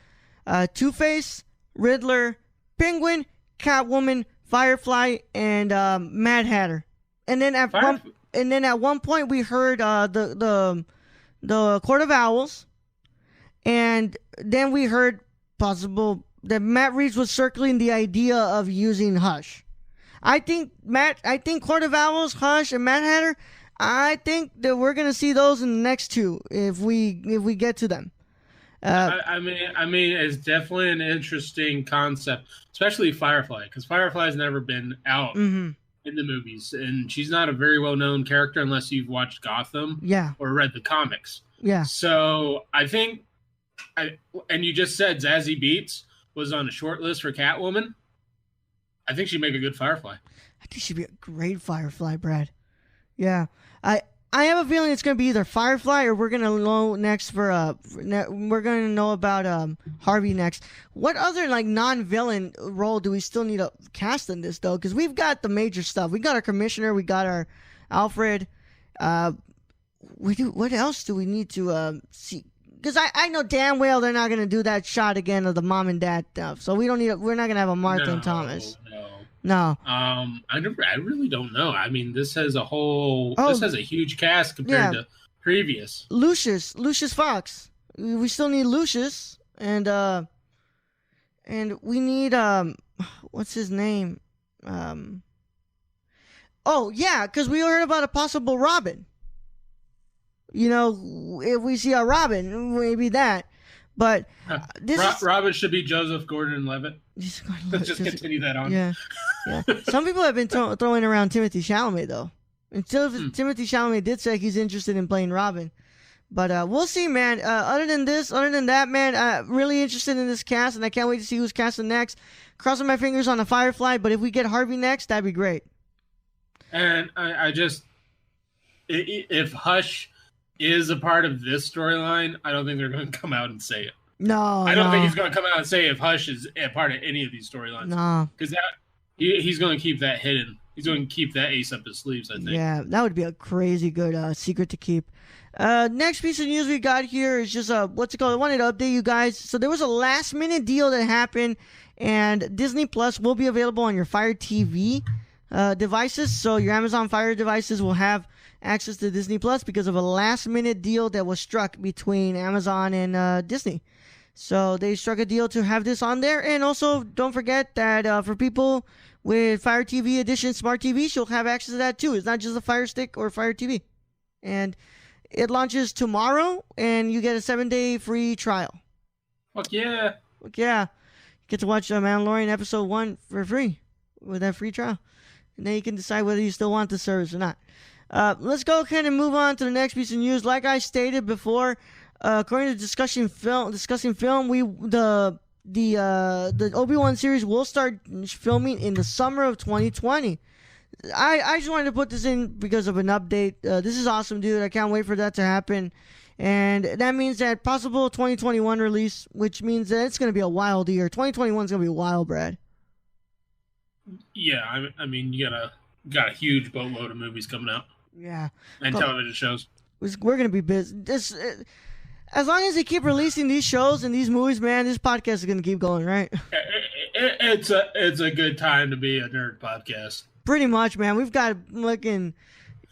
Two-Face, Riddler, Penguin, Catwoman, Firefly, and Mad Hatter. And then at one point we heard the Court of Owls, and then we heard possible that Matt Reeves was circling the idea of using Hush. I think Court of Owls, Hush, and Mad Hatter. I think that we're gonna see those in the next two if we get to them.
I mean, it's definitely an interesting concept, especially Firefly, because Firefly's never been out in the movies, and she's not a very well-known character unless you've watched Gotham, or read the comics.
Yeah.
So I think, and you just said Zazie Beetz was on a short list for Catwoman. I think she'd make a good Firefly.
I think she'd be a great Firefly, Brad. Yeah. I have a feeling it's going to be either Firefly or we're going to know next we're going to know about Harvey next. What other like non-villain role do we still need to cast in this though? Because we've got the major stuff. We got our Commissioner. We got our Alfred. What else do we need to see? Because I know damn well they're not going to do that shot again of the mom and dad stuff. So we're not going to have a Martha and Thomas. No.
I really don't know. I mean, this has a huge cast compared to previous.
Lucius Fox. We still need Lucius, and we need what's his name? Oh yeah, because we heard about a possible Robin. You know, if we see a Robin, maybe that. But
Robin should be Joseph Gordon-Levitt. Let's just continue that on.
Yeah. Some people have been throwing around Timothée Chalamet, though. And Timothée Chalamet did say he's interested in playing Robin. But we'll see, man. Other than that, man, really interested in this cast, and I can't wait to see who's casting next. Crossing my fingers on a Firefly, but if we get Harvey next, that'd be great.
And if Hush is a part of this storyline, I don't think they're going to come out and say it.
No,
I don't think he's going to come out and say if Hush is a part of any of these storylines.
No,
because he's going to keep that hidden. He's going to keep that ace up his sleeves, I think.
Yeah, that would be a crazy good secret to keep. Next piece of news we got here is just what's it called? I wanted to update you guys. So there was a last minute deal that happened, and Disney Plus will be available on your Fire TV devices. So your Amazon Fire devices will have access to Disney Plus because of a last minute deal that was struck between Amazon and Disney. So they struck a deal to have this on there. And also don't forget that for people with Fire TV Edition Smart TVs, you'll have access to that too. It's not just a Fire Stick or Fire TV. And it launches tomorrow, and you get a 7-day free trial.
Fuck yeah.
Fuck yeah. You get to watch Mandalorian Episode 1 for free with that free trial. And then you can decide whether you still want the service or not. Let's go ahead and move on to the next piece of news. Like I stated before, according to discussing film, the Obi-Wan series will start filming in the summer of 2020. I just wanted to put this in because of an update. This is awesome, dude. I can't wait for that to happen. And that means that possible 2021 release, which means that it's going to be a wild year. 2021 is going to be wild, Brad.
Yeah, I mean, you got a huge boatload of movies coming out.
Yeah.
And television shows.
We're going to be busy. As long as they keep releasing these shows and these movies, man, this podcast is going to keep going, right?
It's a good time to be a nerd podcast.
Pretty much, man. We've got fucking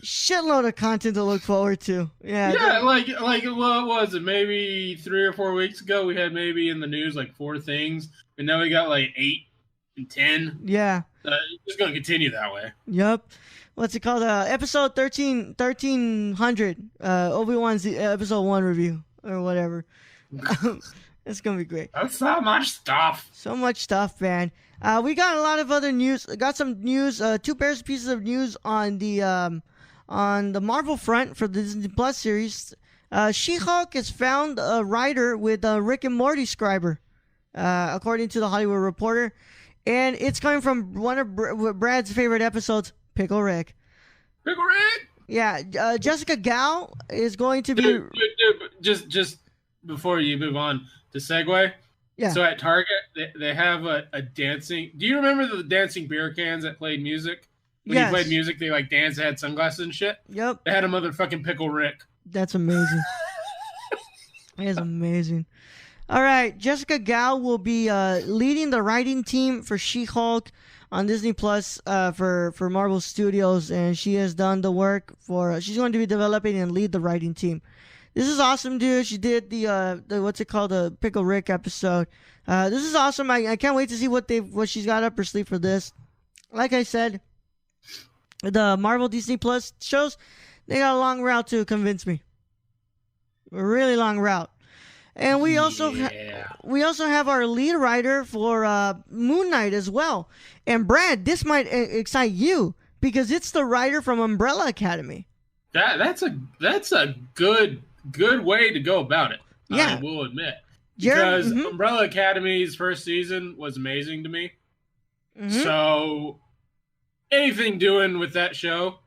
shitload of content to look forward to. Yeah.
Yeah, like what was it? Maybe 3 or 4 weeks ago, we had maybe in the news like 4 things, and now we got like 8 and 10.
Yeah.
It's going to continue that way.
Yep. What's it called? Episode 1300. Obi-Wan's episode 1 review or whatever. It's gonna be great.
That's so much stuff.
So much stuff, man. We got a lot of other news. Got some news. 2 pieces of news on the Marvel front for the Disney Plus series. She-Hulk has found a writer with Rick and Morty scriber, according to the Hollywood Reporter, and it's coming from one of Brad's favorite episodes, Pickle Rick.
Pickle Rick.
Yeah, Jessica Gal is going to be.
Dude, just before you move on to segue.
Yeah.
So at Target, they have a dancing. Do you remember the dancing beer cans that played music? When you played music, they like danced, they had sunglasses and shit.
Yep.
They had a motherfucking Pickle Rick.
That's amazing. That is amazing. All right, Jessica Gal will be leading the writing team for She-Hulk on Disney Plus for Marvel Studios, and she has done the work for. She's going to be developing and lead the writing team. This is awesome, dude. She did the what's it called, the Pickle Rick episode. This is awesome. I can't wait to see what she's got up her sleeve for this. Like I said, the Marvel Disney Plus shows, they got a long route to convince me. A really long route. And we also have our lead writer for Moon Knight as well. And Brad, this might excite you because it's the writer from Umbrella Academy.
That's a good way to go about it.
Yeah.
I will admit. Because Umbrella Academy's first season was amazing to me. Mm-hmm. So anything doing with that show,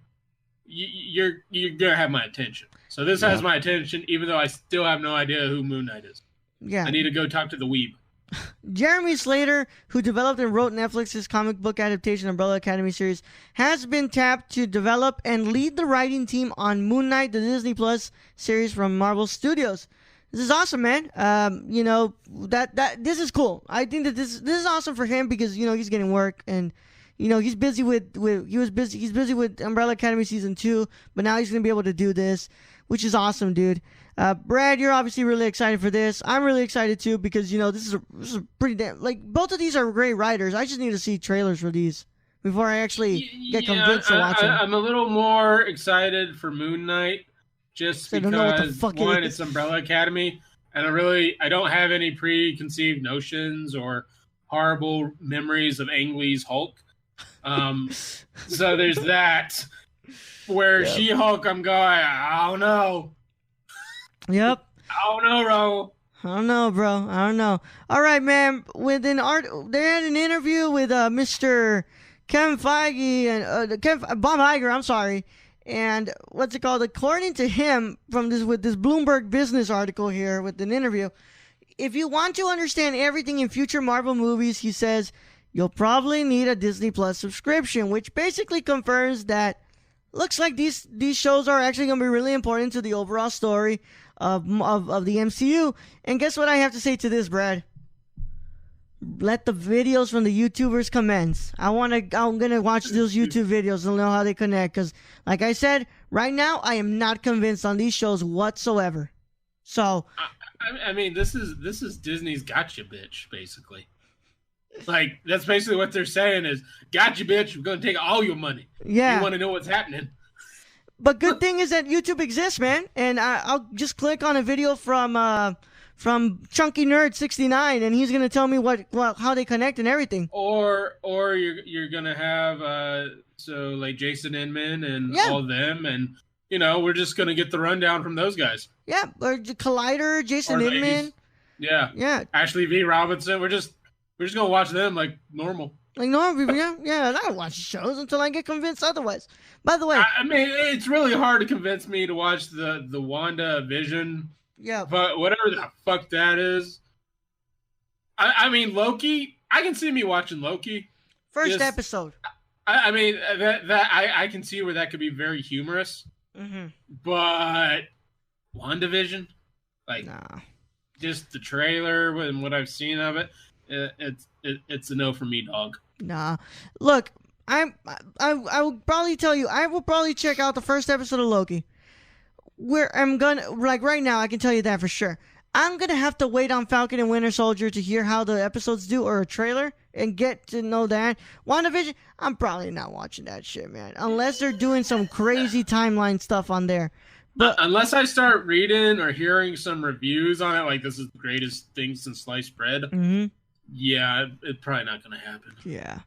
you're gonna have my attention. So this has my attention, even though I still have no idea who Moon Knight is.
Yeah.
I need to go talk to the weeb.
Jeremy Slater, who developed and wrote Netflix's comic book adaptation Umbrella Academy series, has been tapped to develop and lead the writing team on Moon Knight, the Disney Plus series from Marvel Studios. This is awesome, man. You know, this is cool. I think that this is awesome for him because, you know, he's getting work and, you know, he's busy with Umbrella Academy season 2, but now he's going to be able to do this, which is awesome, dude. Brad, you're obviously really excited for this. I'm really excited too because, you know, this is a pretty damn, like, both of these are great writers. I just need to see trailers for these before I actually get convinced to watch them.
I'm a little more excited for Moon Knight just because, one, it's Umbrella Academy, and I don't have any preconceived notions or horrible memories of Ang Lee's Hulk. So there's that. Where She-Hulk, I'm going, I don't know.
Yep.
I don't know, bro.
I don't know. All right, man. They had an interview with Mr. Kevin Feige and Bob Iger. I'm sorry. And what's it called? According to him, with this Bloomberg Business article here with an interview, if you want to understand everything in future Marvel movies, he says you'll probably need a Disney Plus subscription, which basically confirms that. Looks like these shows are actually going to be really important to the overall story of the MCU. And guess what I have to say to this, Brad? Let the videos from the YouTubers commence. I'm going to watch those YouTube videos and know how they connect. Because, like I said, right now, I am not convinced on these shows whatsoever. So,
I mean, this is Disney's gotcha, bitch, basically. Like, that's basically what they're saying is, gotcha, bitch, we're going to take all your money.
Yeah.
You want to know what's happening.
But good thing is that YouTube exists, man. And I'll just click on a video from Chunky Nerd 69, and he's going to tell me how they connect and everything.
Or you're going to have, like Jason Inman and all of them, and, you know, we're just going to get the rundown from those guys.
Yeah, or Collider, Jason Inman.
Yeah. Ashley V. Robinson, we're just gonna watch them like normal.
Like normal people, yeah. I don't watch shows until I get convinced otherwise. By the way,
I mean, it's really hard to convince me to watch the Wanda Vision.
Yeah.
But whatever the fuck that is. I mean, Loki. I can see me watching Loki.
First episode.
I mean I can see where that could be very humorous.
Mm-hmm.
But WandaVision, like, just the trailer and what I've seen of it. It's a no for me, dog.
Nah, look, I will probably tell you, I will probably check out the first episode of Loki. Right now, I can tell you that for sure. I'm gonna have to wait on Falcon and Winter Soldier to hear how the episodes do, or a trailer, and get to know that. WandaVision, I'm probably not watching that shit, man, unless they're doing some crazy timeline stuff on there. But
unless I start reading or hearing some reviews on it, like this is the greatest thing since sliced bread.
Mm-hmm.
Yeah, it's probably not going to happen.
Yeah.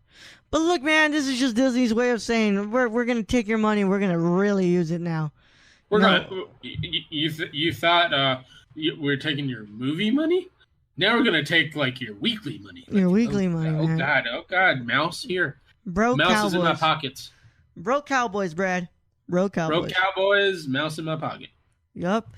But look, man, this is just Disney's way of saying we're gonna take your money, we're gonna really use it now.
We're gonna. You thought we're taking your movie money? Now we're gonna take like your weekly money.
Your weekly money, man.
Oh God, mouse here.
Broke
mouse
Cowboys.
is in my pockets.
Broke Cowboys, Brad. Broke Cowboys.
Broke Cowboys, mouse in my pocket.
Yup.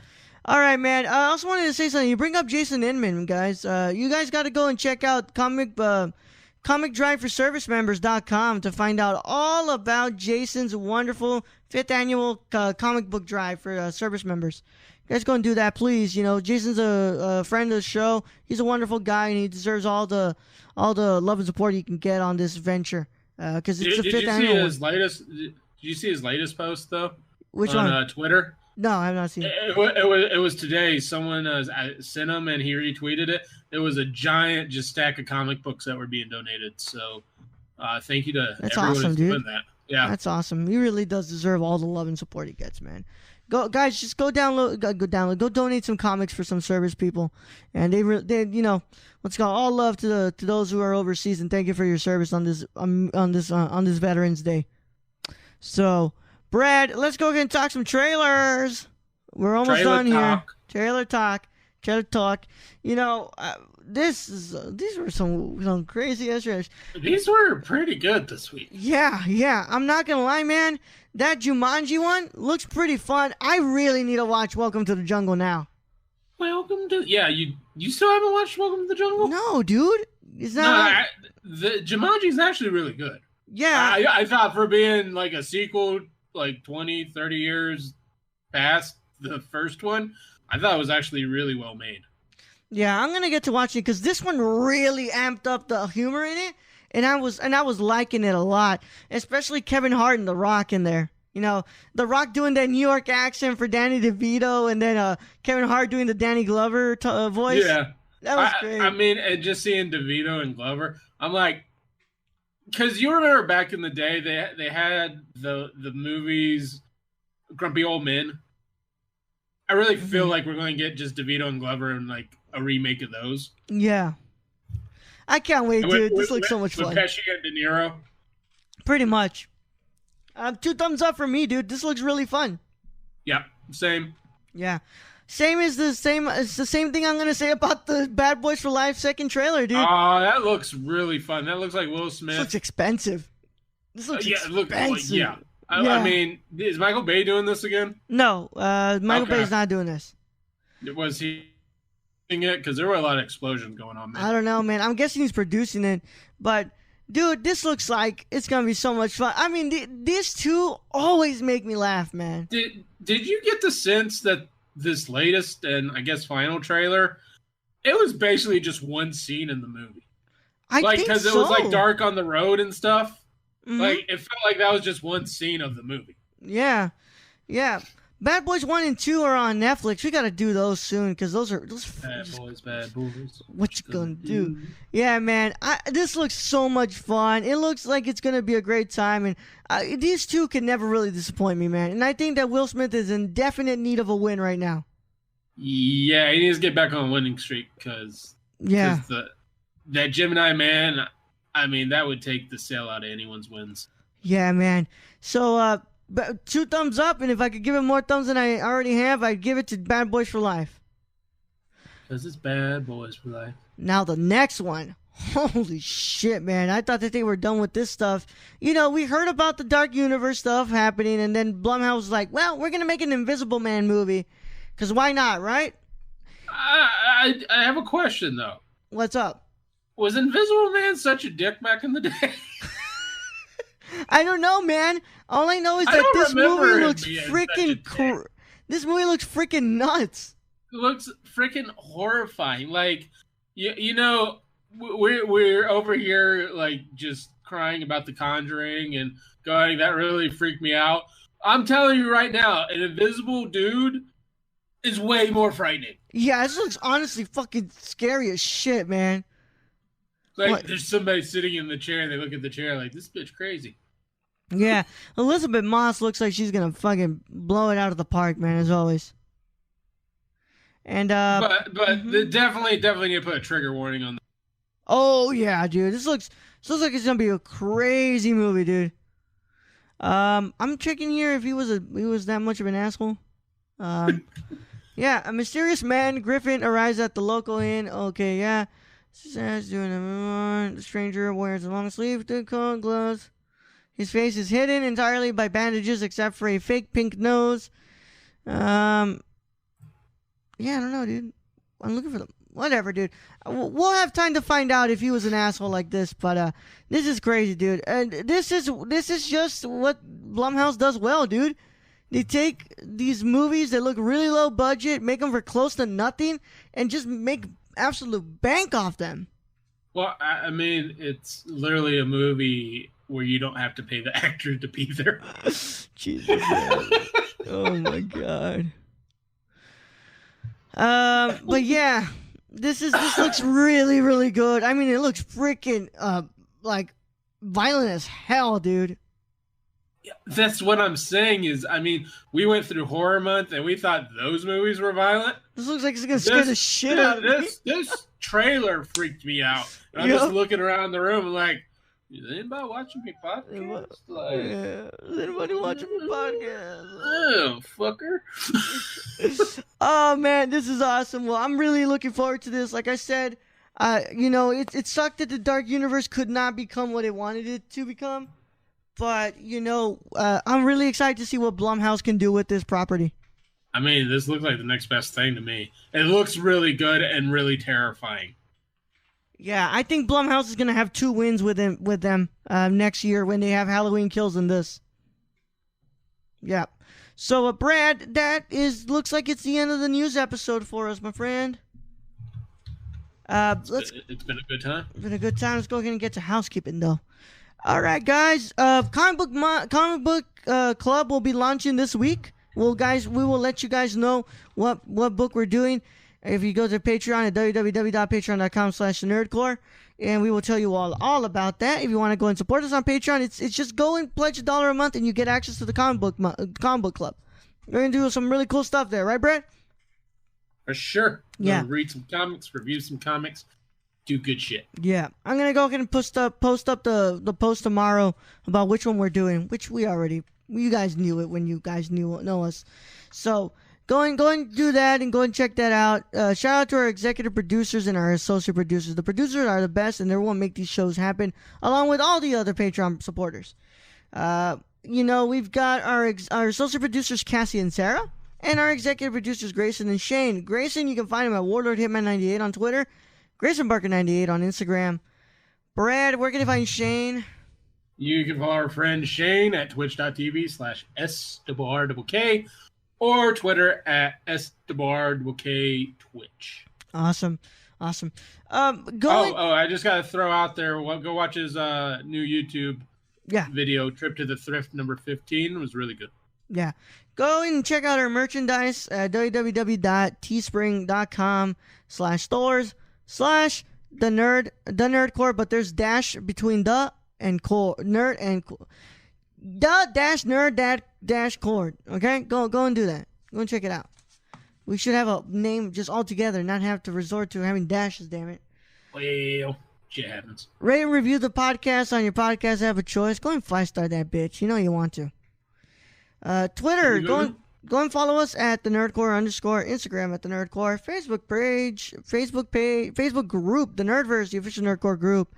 All right, man. I also wanted to say something. You bring up Jason Inman, guys. You guys got to go and check out comicdriveforservicemembers.com to find out all about Jason's wonderful 5th annual comic book drive for service members. You guys go and do that, please. You know, Jason's a friend of the show. He's a wonderful guy, and he deserves all the love and support he can get on this venture. Because it's the 5th annual.
Did you see his latest post though?
Which
on
one?
Twitter.
No, I have not seen it.
It was today. Someone sent him and he retweeted it. It was a giant just stack of comic books that were being donated. So thank you to everyone who's doing that. Yeah,
that's awesome. He really does deserve all the love and support he gets, man. Go, guys, just go donate some comics for some service people, and they you know, let's go. All love to those who are overseas, and thank you for your service on this Veterans Day. So, Brad, let's go ahead and talk some trailers. We're almost done here. Trailer talk. You know, these were some crazy ass trailers.
These were pretty good this week.
Yeah. I'm not gonna lie, man. That Jumanji one looks pretty fun. I really need to watch Welcome to the Jungle now.
You still haven't watched Welcome to the Jungle?
No, dude. It's not.
The Jumanji's actually really good.
Yeah.
I thought for being like a sequel, like 20, 30 years past the first one, I thought it was actually really well made.
Yeah, I'm gonna get to watching it because this one really amped up the humor in it, and I was liking it a lot, especially Kevin Hart and The Rock in there. You know, The Rock doing that New York accent for Danny DeVito, and then Kevin Hart doing the Danny Glover voice.
Yeah,
that was great.
I mean, and just seeing DeVito and Glover, I'm like, because you remember back in the day, they had the movies Grumpy Old Men. I really feel like we're going to get just DeVito and Glover and like a remake of those.
Yeah. I can't wait, dude. This looks so much fun.
With Pesci and De Niro.
Pretty much. 2 thumbs up for me, dude. This looks really fun.
Yeah, same.
Yeah. It's the same thing I'm going to say about the Bad Boys for Life second trailer, dude.
Oh, that looks really fun. That looks like Will Smith.
This looks expensive.
Yeah. I mean, is Michael Bay doing this again?
No, Michael Bay's not doing this.
Was he doing it? Because there were a lot of explosions going on, man.
I don't know, man. I'm guessing he's producing it. But, dude, this looks like it's going to be so much fun. I mean, these two always make me laugh, man.
Did you get the sense that this latest and, I guess, final trailer, it was basically just one scene in the movie?
I think so.
Because it was, like, dark on the road and stuff.
Mm-hmm.
Like, it felt like that was just one scene of the movie.
Yeah. Bad Boys 1 and 2 are on Netflix. We got to do those soon because those
Bad Boys.
What you gonna do? Yeah, man. This looks so much fun. It looks like it's gonna be a great time, and these two can never really disappoint me, man. And I think that Will Smith is in definite need of a win right now.
Yeah, he needs to get back on a winning streak because that Gemini Man. I mean, that would take the sale out of anyone's wins.
Yeah, man. So, 2 thumbs up, and if I could give it more thumbs than I already have, I'd give it to Bad Boys for Life.
Because it's Bad Boys for Life.
Now, the next one. Holy shit, man. I thought that they were done with this stuff. You know, we heard about the Dark Universe stuff happening, and then Blumhouse was like, well, we're going to make an Invisible Man movie. Because why not, right?
I have a question, though.
What's up?
Was Invisible Man such a dick back in the day?
I don't know, man. All I know is that this movie looks freaking this movie looks freaking nuts.
It looks freaking horrifying. Like, you know, we're over here like just crying about The Conjuring and going, that really freaked me out. I'm telling you right now, an invisible dude is way more frightening.
Yeah, this looks honestly fucking scary as shit, man.
Like, there's somebody sitting in the chair, and they look at the chair like, this bitch crazy.
Yeah, Elizabeth Moss looks like she's gonna fucking blow it out of the park, man, as always. And
but they definitely need to put a trigger warning on.
Oh yeah, dude, this looks like it's gonna be a crazy movie, dude. I'm checking here if he was that much of an asshole. Yeah, a mysterious man, Griffin, arrives at the local inn. Okay, yeah. Says doing the stranger wears a long sleeve coat gloves. His face is hidden entirely by bandages except for a fake pink nose. Yeah, I don't know, dude. I'm looking for them. Whatever, dude. We'll have time to find out if he was an asshole like this, but this is crazy, dude. And this is just what Blumhouse does well, dude. They take these movies that look really low budget, make them for close to nothing, and just make absolute bank off them.
Well, I mean, it's literally a movie where you don't have to pay the actor to be there.
Jesus, man. Oh my god. But yeah, this looks really, really good. I mean, it looks freaking like violent as hell, dude.
Yeah, that's what I'm saying is, I mean, we went through horror month and we thought those movies were violent.
This looks like it's gonna scare the shit out of me.
This trailer freaked me out. I'm just looking around the room like, is anybody watching me podcast?
Is anybody watching me podcast?
Oh, fucker.
Oh man, this is awesome. Well, I'm really looking forward to this. Like I said, it sucked that the Dark Universe could not become what it wanted it to become. But, I'm really excited to see what Blumhouse can do with this property.
I mean, this looks like the next best thing to me. It looks really good and really terrifying.
Yeah, I think Blumhouse is going to have 2 wins with them next year when they have Halloween Kills in this. Yeah. So, Brad, looks like it's the end of the news episode for us, my friend.
It's been a good time.
It's been a good time. Let's go ahead and get to housekeeping, though. All right, guys. Comic book club will be launching this week. We will let you guys know what book we're doing. If you go to Patreon at www.patreon.com/nerdcore, and we will tell you all about that. If you want to go and support us on Patreon, it's just go and pledge $1 a month, and you get access to the comic book club. We're gonna do some really cool stuff there, right, Brett?
For sure.
Yeah.
Read some comics, review some comics. Do good shit.
Yeah, I'm gonna go ahead and post up the post tomorrow about which one we're doing, which you guys knew it when you guys know us. So go and do that and go and check that out. Shout out to our executive producers and our associate producers. The producers are the best, and they won't make these shows happen, along with all the other Patreon supporters. We've got our associate producers Cassie and Sarah, and our executive producers Grayson and Shane. Grayson, you can find him at Warlord Hitman 98 on Twitter. Grayson Barker 98 on Instagram. Brad, where can you find Shane?
You can follow our friend Shane at twitch.tv/SRRK or Twitter at SRRK Twitch.
Awesome. I
just got to throw out there, go watch his new YouTube video, Trip to the Thrift number 15. It was really good.
Yeah. Go and check out our merchandise at www.teespring.com/stores/the nerdcore, but there's dash between the and core nerd and the dash nerd dash core. Okay, go and do that. Go and check it out. We should have a name just all together, not have to resort to having dashes. Damn it.
Well, shit happens.
Rate and review the podcast on your podcast app of choice. Go and 5-star that bitch. You know you want to. Twitter, go and follow us at the Nerdcore _ Instagram at the Nerdcore, Facebook group, the Nerdverse, the official Nerdcore group.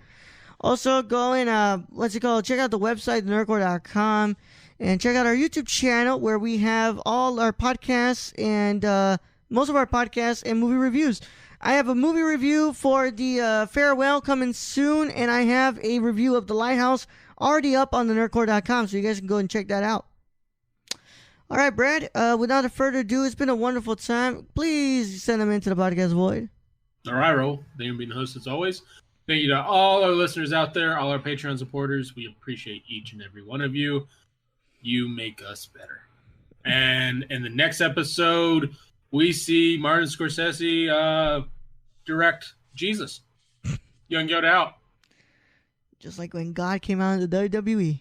Also, go and check out the website, nerdcore.com, and check out our YouTube channel where we have all our podcasts and most of our podcasts and movie reviews. I have a movie review for the Farewell coming soon, and I have a review of The Lighthouse already up on the nerdcore.com, so you guys can go and check that out. All right, Brad, without further ado, it's been a wonderful time. Please send them into the podcast void.
All right, Roll. Thank you for being the host as always. Thank you to all our listeners out there, all our Patreon supporters. We appreciate each and every one of you. You make us better. And in the next episode, we see Martin Scorsese direct Jesus. Young Yoda out.
Just like when God came out of the WWE.